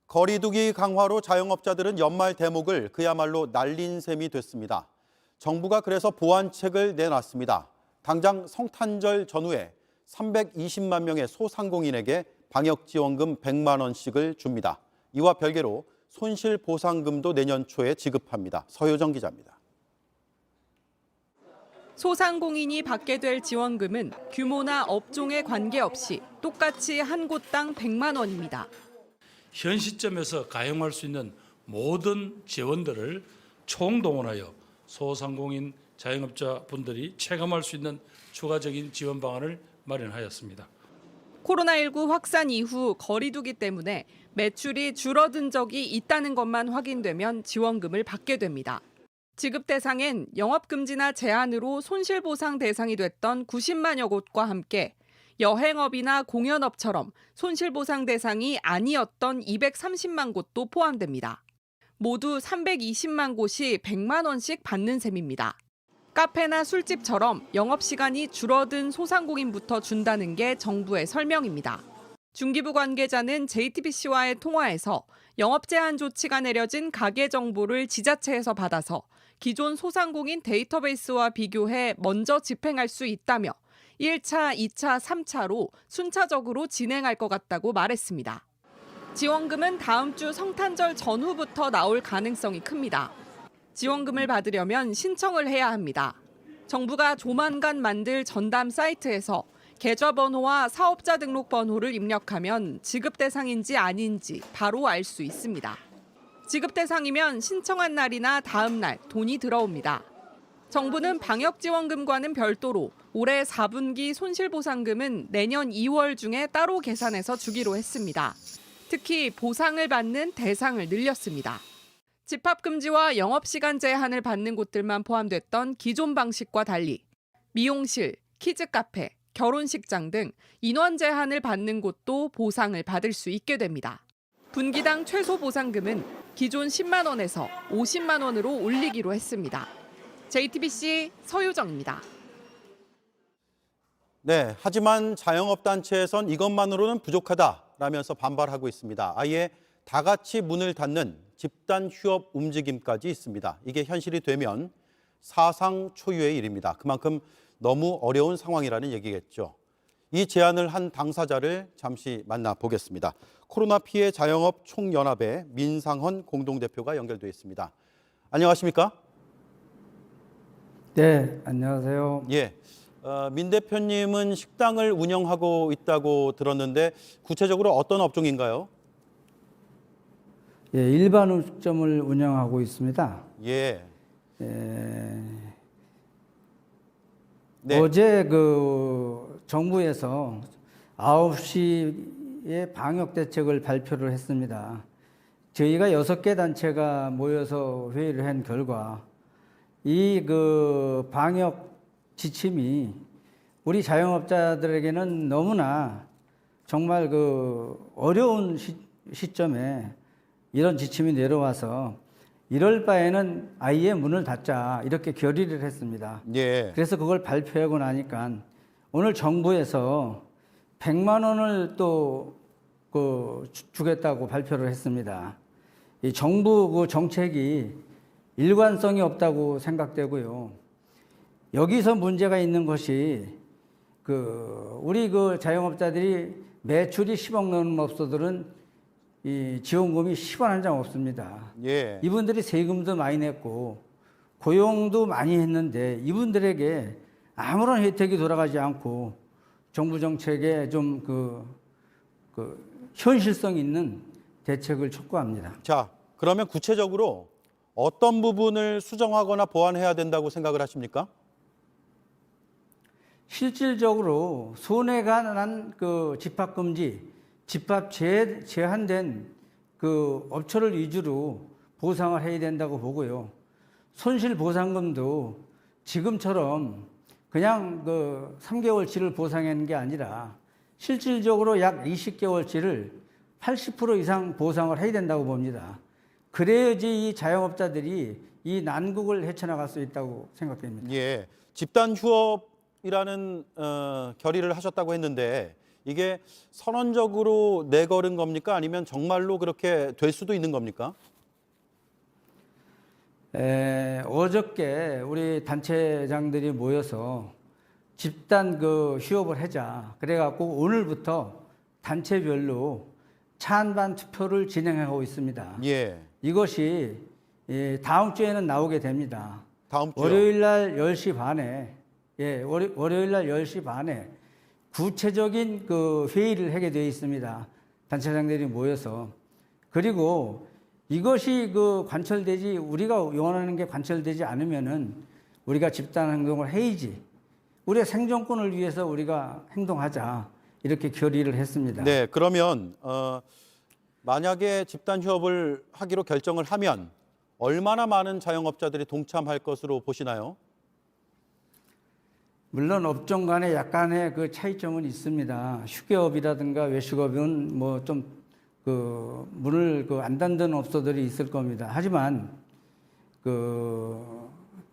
거리두기 강화로 자영업자들은 연말 대목을 그야말로 날린 셈이 됐습니다. 정부가 그래서 보완책을 내놨습니다. 당장 성탄절 전후에 320만 명의 소상공인에게 방역지원금 100만 원씩을 줍니다. 이와 별개로 손실보상금도 내년 초에 지급합니다. 서효정 기자입니다. 소상공인이 받게 될 지원금은 규모나 업종에 관계없이 똑같이 한 곳당 100만 원입니다. 현 시점에서 가용할 수 있는 모든 재원들을 총동원하여 소상공인 자영업자 분들이 체감할 수 있는 추가적인 지원 방안을 마련하였습니다. 코로나19 확산 이후 거리두기 때문에 매출이 줄어든 적이 있다는 것만 확인되면 지원금을 받게 됩니다. 지급 대상엔 영업금지나 제한으로 손실보상 대상이 됐던 90만여 곳과 함께 여행업이나 공연업처럼 손실보상 대상이 아니었던 230만 곳도 포함됩니다. 모두 320만 곳이 100만 원씩 받는 셈입니다. 카페나 술집처럼 영업시간이 줄어든 소상공인부터 준다는 게 정부의 설명입니다. 중기부 관계자는 JTBC와의 통화에서 영업 제한 조치가 내려진 가게 정보를 지자체에서 받아서 기존 소상공인 데이터베이스와 비교해 먼저 집행할 수 있다며 1차, 2차, 3차로 순차적으로 진행할 것 같다고 말했습니다. 지원금은 다음 주 성탄절 전후부터 나올 가능성이 큽니다. 지원금을 받으려면 신청을 해야 합니다. 정부가 조만간 만들 전담 사이트에서 계좌번호와 사업자 등록번호를 입력하면 지급 대상인지 아닌지 바로 알 수 있습니다. 지급 대상이면 신청한 날이나 다음 날 돈이 들어옵니다. 정부는 방역지원금과는 별도로 올해 4분기 손실보상금은 내년 2월 중에 따로 계산해서 주기로 했습니다. 특히 보상을 받는 대상을 늘렸습니다. 집합금지와 영업시간 제한을 받는 곳들만 포함됐던 기존 방식과 달리 미용실, 키즈카페, 결혼식장 등 인원 제한을 받는 곳도 보상을 받을 수 있게 됩니다. 분기당 최소 보상금은 기존 10만 원에서 50만 원으로 올리기로 했습니다. JTBC 서효정입니다. 네, 하지만 자영업단체에선 이것만으로는 부족하다라면서 반발하고 있습니다. 아예 다 같이 문을 닫는 집단 휴업 움직임까지 있습니다. 이게 현실이 되면 사상 초유의 일입니다. 그만큼 너무 어려운 상황이라는 얘기겠죠. 이 제안을 한 당사자를 잠시 만나보겠습니다. 코로나 피해 자영업 총연합의 민상헌 공동대표가 연결돼 있습니다. 안녕하십니까? 네, 안녕하세요. 예, 민 대표님은 식당을 운영하고 있다고 들었는데 구체적으로 어떤 업종인가요? 예, 일반 음식점을 운영하고 있습니다. 예. 네. 어제 정부에서 9시에 방역 대책을 발표를 했습니다. 저희가 6개 단체가 모여서 회의를 한 결과 이 방역 지침이 우리 자영업자들에게는 너무나 정말 어려운 시점에 이런 지침이 내려와서 이럴 바에는 아예 문을 닫자 이렇게 결의를 했습니다. 예. 그래서 그걸 발표하고 나니까 오늘 정부에서 100만 원을 또 주겠다고 발표를 했습니다. 이 정부 정책이 일관성이 없다고 생각되고요. 여기서 문제가 있는 것이 우리 자영업자들이 매출이 10억 넘는 업소들은 이 지원금이 10원 한 장 없습니다. 예. 이분들이 세금도 많이 냈고 고용도 많이 했는데 이분들에게 아무런 혜택이 돌아가지 않고 정부 정책에 좀 현실성 있는 대책을 촉구합니다. 자, 그러면 구체적으로 어떤 부분을 수정하거나 보완해야 된다고 생각을 하십니까? 실질적으로 손해가 난 집합금지, 집합 제한된 업체를 위주로 보상을 해야 된다고 보고요. 손실보상금도 지금처럼 그냥 3개월치를 보상하는 게 아니라 실질적으로 약 20개월치를 80% 이상 보상을 해야 된다고 봅니다. 그래야지 이 자영업자들이 이 난국을 헤쳐나갈 수 있다고 생각됩니다. 예. 집단 휴업이라는 결의를 하셨다고 했는데 이게 선언적으로 내걸은 겁니까? 아니면 정말로 그렇게 될 수도 있는 겁니까? 어저께 우리 단체장들이 모여서 집단 휴업을 하자. 그래갖고 오늘부터 단체별로 찬반 투표를 진행하고 있습니다. 예. 이것이 다음 주에는 나오게 됩니다. 다음 주요. 월요일 날 10시 반에, 월요일 날 10시 반에 구체적인 회의를 하게 되어 있습니다. 단체장들이 모여서. 그리고 이것이 관철되지, 우리가 원하는 게 관철되지 않으면은 우리가 집단 행동을 해야지. 우리의 생존권을 위해서 우리가 행동하자. 이렇게 결의를 했습니다. 네, 그러면 만약에 집단 휴업을 하기로 결정을 하면 얼마나 많은 자영업자들이 동참할 것으로 보시나요? 물론 업종 간에 약간의 차이점은 있습니다. 휴게업이라든가 외식업은 뭐 좀 문을 안 닫는 업소들이 있을 겁니다. 하지만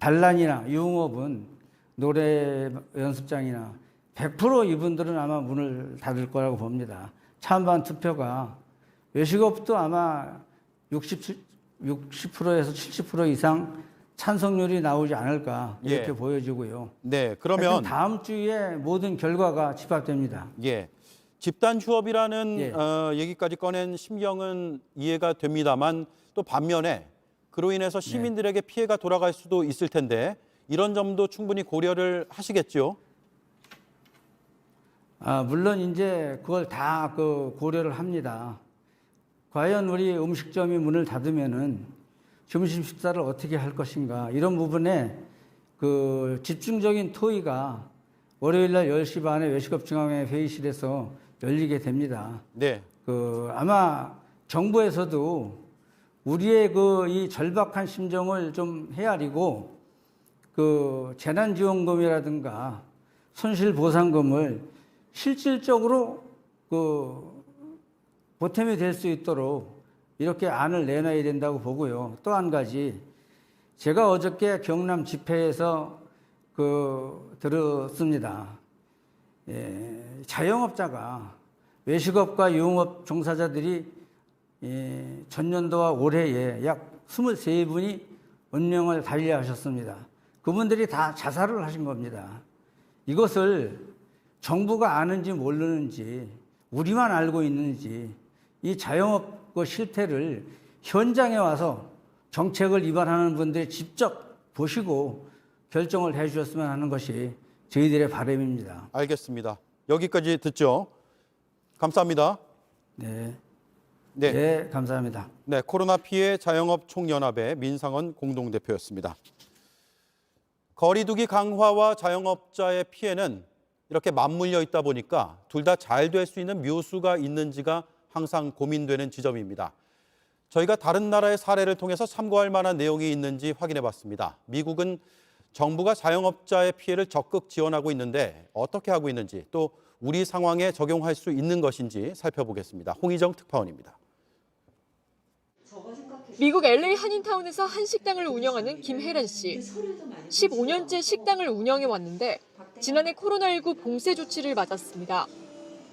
단란이나 유흥업은 노래 연습장이나 100% 이분들은 아마 문을 닫을 거라고 봅니다. 찬반 투표가 외식업도 아마 60%에서 70% 이상 찬성률이 나오지 않을까 이렇게 예. 보여지고요. 네, 그러면 다음 주에 모든 결과가 집합됩니다. 예. 집단 휴업이라는 예. 얘기까지 꺼낸 심경은 이해가 됩니다만 또 반면에 그로 인해서 시민들에게 피해가 돌아갈 수도 있을 텐데 이런 점도 충분히 고려를 하시겠죠? 물론 이제 그걸 다 고려를 합니다. 과연 우리 음식점이 문을 닫으면은 점심 식사를 어떻게 할 것인가 이런 부분에 집중적인 토의가 월요일 날 10시 반에 외식업 중앙회 회의실에서 열리게 됩니다. 네. 아마 정부에서도 우리의 이 절박한 심정을 좀 헤아리고 재난지원금이라든가 손실보상금을 실질적으로 보탬이 될 수 있도록 이렇게 안을 내놔야 된다고 보고요. 또 한 가지, 제가 어저께 경남 집회에서 들었습니다. 자영업자가 외식업과 유흥업 종사자들이 전년도와 올해에 약 23분이 운명을 달리하셨습니다. 그분들이 다 자살을 하신 겁니다. 이것을 정부가 아는지 모르는지 우리만 알고 있는지 이 자영업 실태를 현장에 와서 정책을 위반하는 분들이 직접 보시고 결정을 해 주셨으면 하는 것이 저희들의 바람입니다. 알겠습니다. 여기까지 듣죠. 감사합니다. 네. 네. 네, 감사합니다. 네, 코로나 피해 자영업 총연합의 민상헌 공동대표였습니다. 거리두기 강화와 자영업자의 피해는 이렇게 맞물려 있다 보니까 둘 다 잘 될 수 있는 묘수가 있는지가 항상 고민되는 지점입니다. 저희가 다른 나라의 사례를 통해서 참고할 만한 내용이 있는지 확인해 봤습니다. 미국은 정부가 자영업자의 피해를 적극 지원하고 있는데 어떻게 하고 있는지 또 우리 상황에 적용할 수 있는 것인지 살펴보겠습니다. 홍희정 특파원입니다. 미국 LA 한인타운에서 한식당을 운영하는 김혜란 씨. 15년째 식당을 운영해 왔는데 지난해 코로나19 봉쇄 조치를 맞았습니다.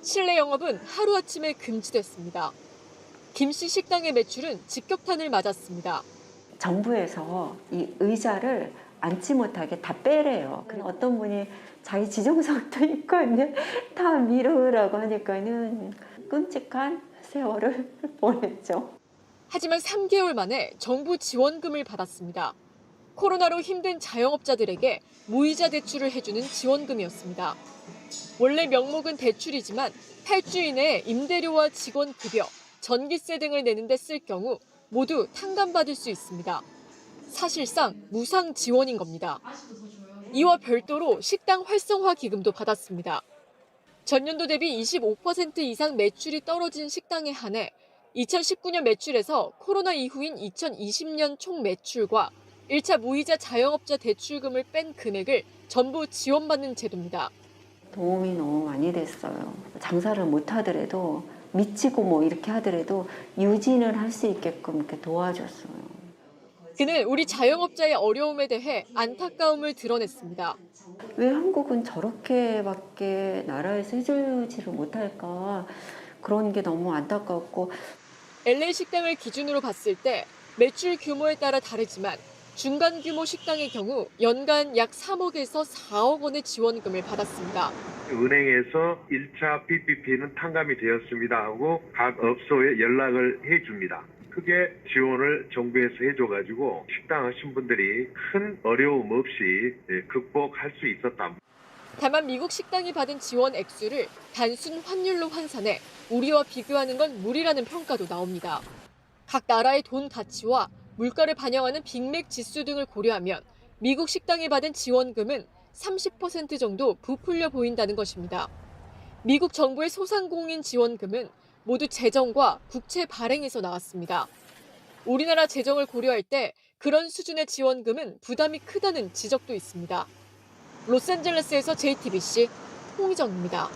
실내 영업은 하루아침에 금지됐습니다. 김 씨 식당의 매출은 직격탄을 맞았습니다. 정부에서 이 의자를 앉지 못하게 다 빼래요. 어떤 분이 자기 지정석도 있고 다 미루라고 하니까는 끔찍한 세월을 보냈죠. 하지만 3개월 만에 정부 지원금을 받았습니다. 코로나로 힘든 자영업자들에게 무이자 대출을 해주는 지원금이었습니다. 원래 명목은 대출이지만 8주 이내에 임대료와 직원 급여, 전기세 등을 내는 데 쓸 경우 모두 탕감받을 수 있습니다. 사실상 무상 지원인 겁니다. 이와 별도로 식당 활성화 기금도 받았습니다. 전년도 대비 25% 이상 매출이 떨어진 식당에 한해 2019년 매출에서 코로나 이후인 2020년 총 매출과 1차 무이자 자영업자 대출금을 뺀 금액을 전부 지원받는 제도입니다. 도움이 너무 많이 됐어요. 장사를 못 하더라도 미치고 이렇게 하더라도 유지는 할 수 있게끔 이렇게 도와줬어요. 그는 우리 자영업자의 어려움에 대해 안타까움을 드러냈습니다. 왜 한국은 저렇게밖에 나라에서 해주지를 못할까, 그런 게 너무 안타깝고. LA 식당을 기준으로 봤을 때 매출 규모에 따라 다르지만 중간 규모 식당의 경우 연간 약 3억에서 4억 원의 지원금을 받았습니다. 은행에서 1차 PPP는 탕감이 되었습니다 하고 각 업소에 연락을 해줍니다. 크게 지원을 정부에서 해줘가지고 식당 하신 분들이 큰 어려움 없이 극복할 수 있었다. 다만 미국 식당이 받은 지원 액수를 단순 환율로 환산해 우리와 비교하는 건 무리라는 평가도 나옵니다. 각 나라의 돈 가치와 물가를 반영하는 빅맥 지수 등을 고려하면 미국 식당이 받은 지원금은 30% 정도 부풀려 보인다는 것입니다. 미국 정부의 소상공인 지원금은 모두 재정과 국채 발행에서 나왔습니다. 우리나라 재정을 고려할 때 그런 수준의 지원금은 부담이 크다는 지적도 있습니다. 로스앤젤레스에서 JTBC 홍희정입니다.